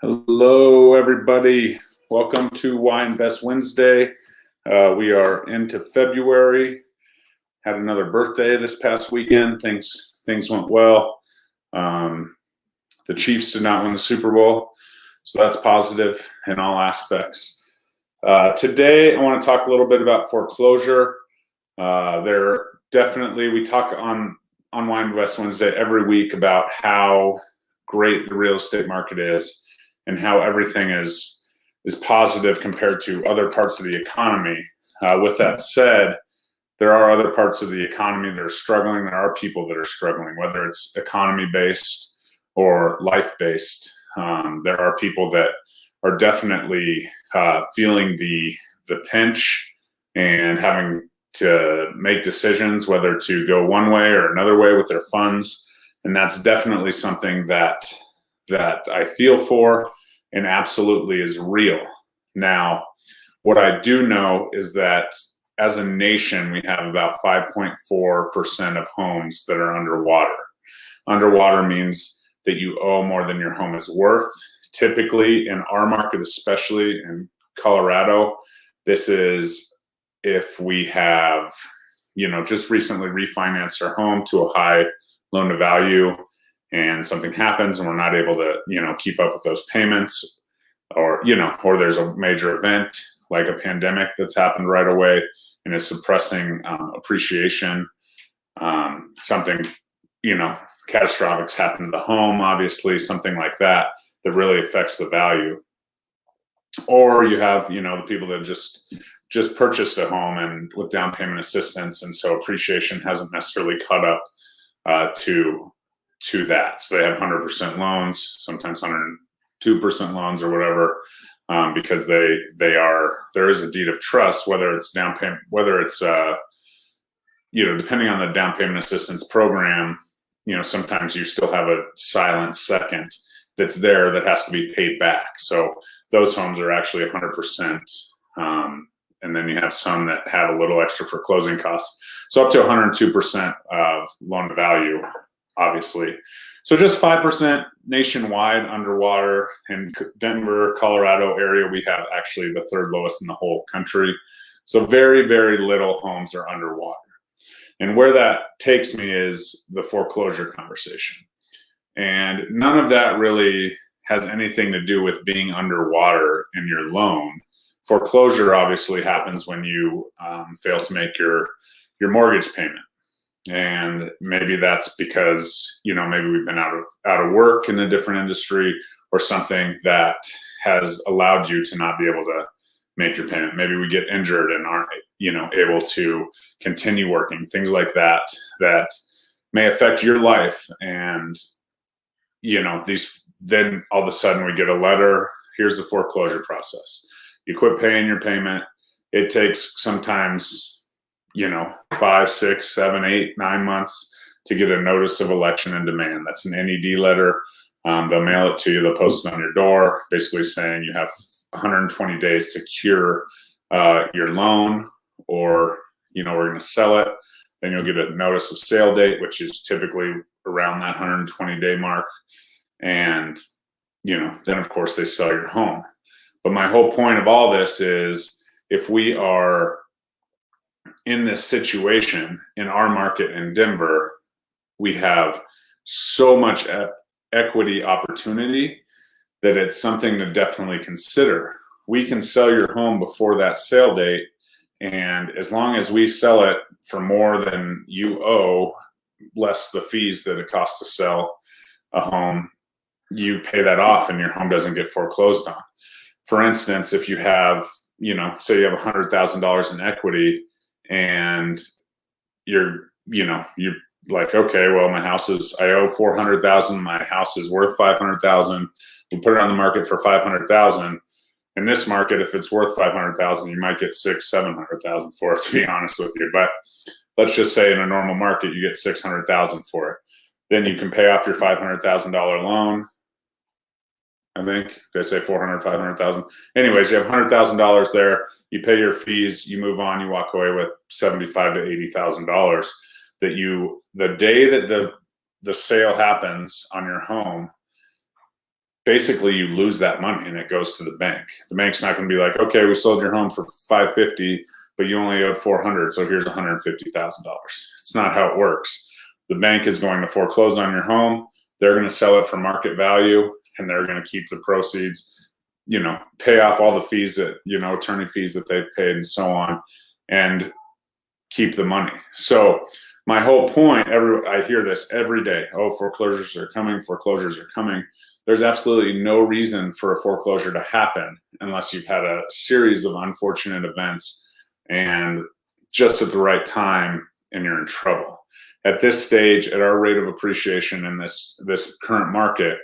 Hello, everybody. Welcome to Why Invest Wednesday. We are into February. Had another birthday this past weekend. Things went well. The Chiefs did not win the Super Bowl, so that's positive in all aspects. Today, I want to talk a little bit about foreclosure. We talk on Why Invest Wednesday every week about how great the real estate market is and how everything is positive compared to other parts of the economy. With that said, there are other parts of the economy that are struggling. There are people that are struggling, whether it's economy-based or life-based. There are people that are definitely feeling the pinch and having to make decisions whether to go one way or another way with their funds. And that's definitely something that I feel for and absolutely is real. Now, what I do know is that as a nation, we have about 5.4% of homes that are underwater. Underwater means that you owe more than your home is worth. Typically, in our market, especially in Colorado, this is if we have, just recently refinanced our home to a high loan to value, and something happens and we're not able to, keep up with those payments, or there's a major event like a pandemic that's happened right away and is suppressing appreciation. Something, catastrophic's happened to the home, obviously, something like that really affects the value. Or you have, the people that just purchased a home and with down payment assistance, and so appreciation hasn't necessarily caught up to that. So they have 100% loans, sometimes 102% loans or whatever, because there is a deed of trust, whether it's down payment, whether it's depending on the down payment assistance program, sometimes you still have a silent second that's there that has to be paid back. So those homes are actually 100%. And then you have some that have a little extra for closing costs. So up to 102% of loan to value, obviously. So just 5% nationwide underwater. In Denver, Colorado area, we have actually the third lowest in the whole country. So very, very little homes are underwater. And where that takes me is the foreclosure conversation. And none of that really has anything to do with being underwater in your loan. Foreclosure obviously happens when you fail to make your mortgage payment. And maybe that's because, maybe we've been out of work in a different industry or something that has allowed you to not be able to make your payment. Maybe we get injured and aren't, able to continue working, things like that may affect your life. And, then all of a sudden we get a letter, here's the foreclosure process. You quit paying your payment. It takes sometimes, 5, 6, 7, 8, 9 months to get a notice of election and demand. That's an NED letter. They'll mail it to you. They'll post it on your door, basically saying you have 120 days to cure your loan, or, we're going to sell it. Then you'll get a notice of sale date, which is typically around that 120-day mark. And, then of course they sell your home. But my whole point of all this is, if we are in this situation in our market in Denver, we have so much equity opportunity that it's something to definitely consider. We can sell your home before that sale date, and as long as we sell it for more than you owe, less the fees that it costs to sell a home, you pay that off and your home doesn't get foreclosed on. For instance, if you have, say you have $100,000 in equity, and you're like, okay, well, I owe $400,000. My house is worth $500,000. We put it on the market for $500,000. In this market, if it's worth $500,000, you might get $600,000-$700,000 for it, to be honest with you. But let's just say in a normal market, you get $600,000 for it. Then you can pay off your $500,000 loan. I think they say 400, 500,000. Anyways, you have $100,000 there. You pay your fees. You move on. You walk away with $75,000 to $80,000. The day that the sale happens on your home, basically you lose that money and it goes to the bank. The bank's not going to be like, okay, we sold your home for $550, but you only owed $400, so here's $150,000. It's not how it works. The bank is going to foreclose on your home. They're going to sell it for market value, and they're going to keep the proceeds, pay off all the fees that, attorney fees that they've paid and so on, and keep the money. So my whole point, I hear this every day. Oh, foreclosures are coming. Foreclosures are coming. There's absolutely no reason for a foreclosure to happen unless you've had a series of unfortunate events and just at the right time and you're in trouble. At this stage, at our rate of appreciation in this current market,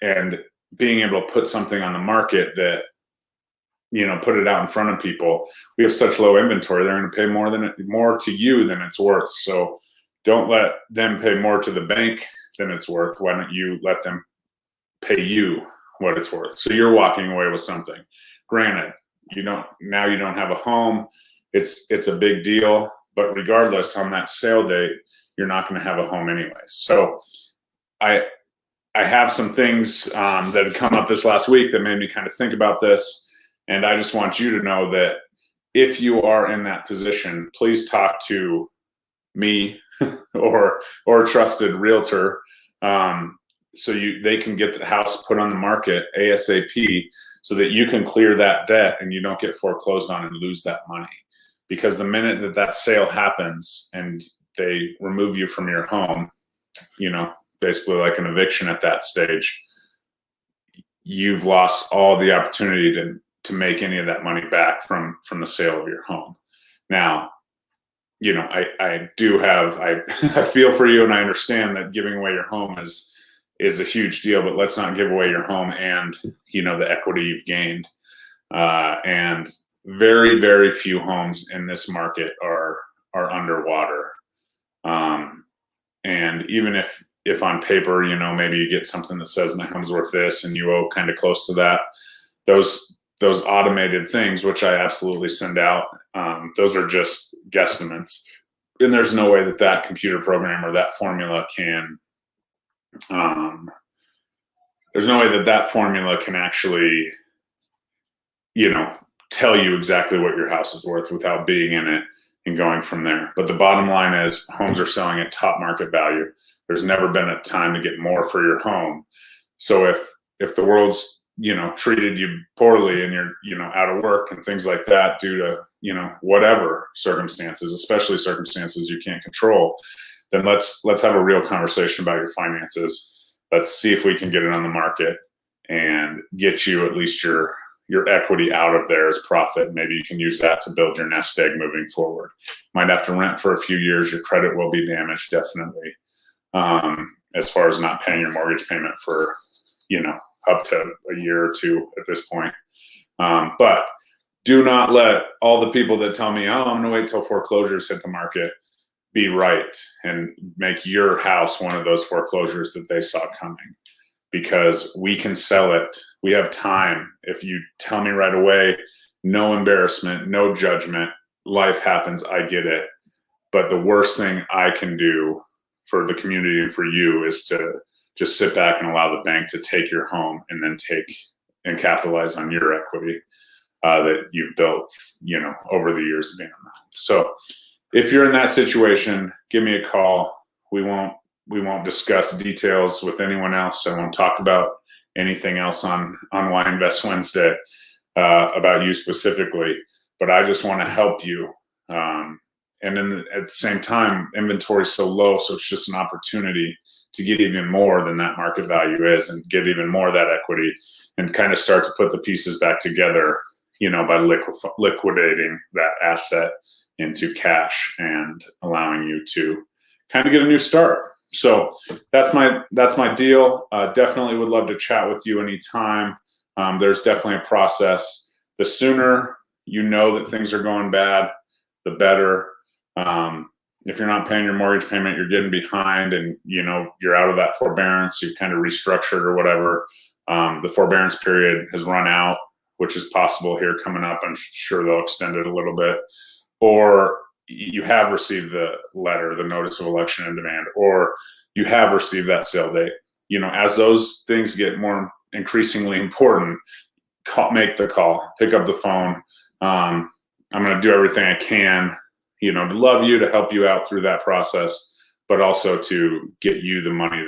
and being able to put something on the market that, put it out in front of people, we have such low inventory, they're going to pay more to you than it's worth. So don't let them pay more to the bank than it's worth. Why don't you let them pay you what it's worth? So you're walking away with something. Granted, you don't have a home. It's a big deal, but regardless, on that sale date, you're not going to have a home anyway. So I have some things that had come up this last week that made me kind of think about this. And I just want you to know that if you are in that position, please talk to me or a trusted realtor, so they can get the house put on the market ASAP, so that you can clear that debt and you don't get foreclosed on and lose that money. Because the minute that sale happens and they remove you from your home, basically like an eviction at that stage, you've lost all the opportunity to make any of that money back from the sale of your home. Now, I feel for you, and I understand that giving away your home is a huge deal, but let's not give away your home and, the equity you've gained. And very, very few homes in this market are underwater. And even if on paper, maybe you get something that says my home's worth this and you owe kind of close to that, those automated things, which I absolutely send out, those are just guesstimates. And there's no way that computer program or that formula can, actually, tell you exactly what your house is worth without being in it and going from there. But the bottom line is homes are selling at top market value. There's never been a time to get more for your home. So if the world's, treated you poorly and you're, out of work and things like that due to, whatever circumstances, especially circumstances you can't control, then let's have a real conversation about your finances. Let's see if we can get it on the market and get you at least your equity out of there as profit. Maybe you can use that to build your nest egg moving forward. Might have to rent for a few years. Your credit will be damaged, definitely, as far as not paying your mortgage payment for, up to a year or two at this point. But do not let all the people that tell me, oh, I'm going to wait till foreclosures hit the market, be right and make your house one of those foreclosures that they saw coming. Because we can sell it. We have time. If you tell me right away, no embarrassment, no judgment, life happens, I get it. But the worst thing I can do for the community and for you is to just sit back and allow the bank to take your home and then take and capitalize on your equity that you've built, over the years of being on the home. So if you're in that situation, give me a call. We won't discuss details with anyone else. I won't talk about anything else on Why Invest Wednesday about you specifically, but I just want to help you. And then at the same time, inventory is so low, so it's just an opportunity to get even more than that market value is and get even more of that equity and kind of start to put the pieces back together, by liquidating that asset into cash and allowing you to kind of get a new start. So that's my deal. Definitely would love to chat with you anytime. There's definitely a process. The sooner that things are going bad, the better. If you're not paying your mortgage payment, you're getting behind and, you're out of that forbearance, you've kind of restructured or whatever. The forbearance period has run out, which is possible here coming up. I'm sure they'll extend it a little bit. Or you have received the letter, the notice of election and demand, or you have received that sale date. as those things get more increasingly important, make the call, pick up the phone. I'm going to do everything I can, to love you, to help you out through that process, but also to get you the money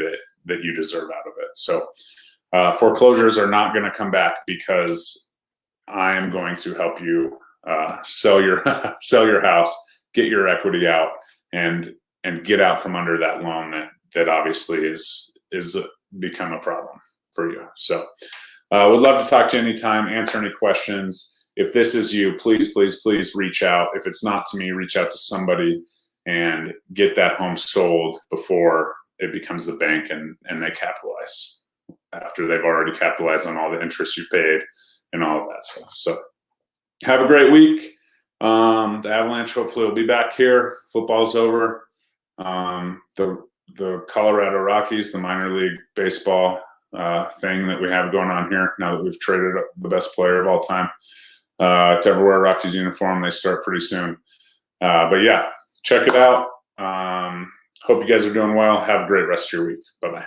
that you deserve out of it. So foreclosures are not going to come back because I am going to help you sell your house, get your equity out, and get out from under that loan that obviously is become a problem for you. So would love to talk to you anytime, answer any questions. If this is you, please, please, please reach out. If it's not to me, reach out to somebody and get that home sold before it becomes the bank and they capitalize after they've already capitalized on all the interest you paid and all of that stuff. So have a great week. The Avalanche hopefully will be back here. Football's over. The Colorado Rockies, the minor league baseball thing that we have going on here, now that we've traded the best player of all time to ever wear a Rockies uniform, they start pretty soon. But yeah, check it out. Hope you guys are doing well. Have a great rest of your week. Bye-bye.